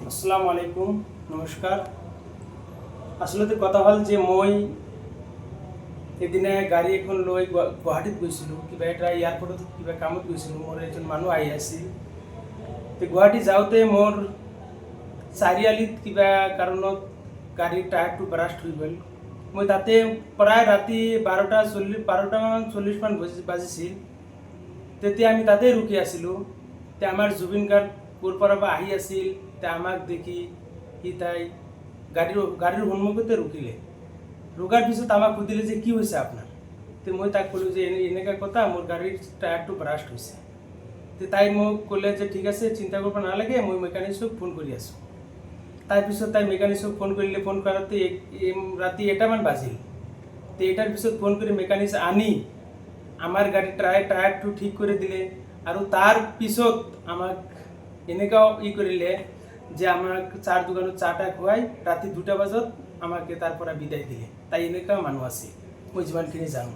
আসসালামু আলাইকুম, নমস্কাৰ। আসলে কথা হল যে মই এদিনে গাড়ী এখন লৈ গুৱাহাটীত গৈছিলোঁ, কিবা এটা এয়াৰপৰ্টত কিবা কামত গৈছিলোঁ। মোৰ এজন মানুহ আহি আছিল। গুৱাহাটী যাওঁতে মোৰ চাৰিআলিত কিবা কাৰণত গাড়ীৰ টায়াৰটো ব্ৰাষ্ট হৈ গ'ল। মই তাতে প্ৰায় ৰাতি 12:40মান বাজিছিল। তেতিয়া আমি তাতে ৰখি আছিলোঁ। আমাৰ জুবিন গাৰ্গ ক'ৰ পৰা বা আহি আছিল। আমাক দেখি তাই গাড়ীৰ সন্মুখতে ৰখিলে। ৰোগাৰ পিছত আমাক সুধিলে যে কি হৈছে আপনাৰ। মই তাক ক'লোঁ যে এনেকুৱা কথা, মোৰ গাড়ীৰ টায়াৰটো ব্ৰাষ্ট হৈছে। তাই মোক ক'লে যে ঠিক আছে, চিন্তা কৰিব নালাগে, মই মেকানিকক ফোন কৰি আছোঁ। তাৰপিছত তাই মেকানিকক ফোন কৰিলে। ফোন কৰোঁতে ৰাতি 1টামান বাজিল। এটাৰ পিছত ফোন কৰি মেকানিক আনি আমাৰ গাড়ীৰ টায়াৰটো ঠিক কৰি দিলে। আৰু তাৰ পিছত আমাক এনেকুৱাও কৰিলে যে আমাক চাৰ দোকানত চাহ খুৱাই ৰাতি 2টা বজাত আমাকে তাৰ পৰা বিদায় দিলে। তাই এনেকুৱা মানুহ আছে, মই যিমানখিনি জানো।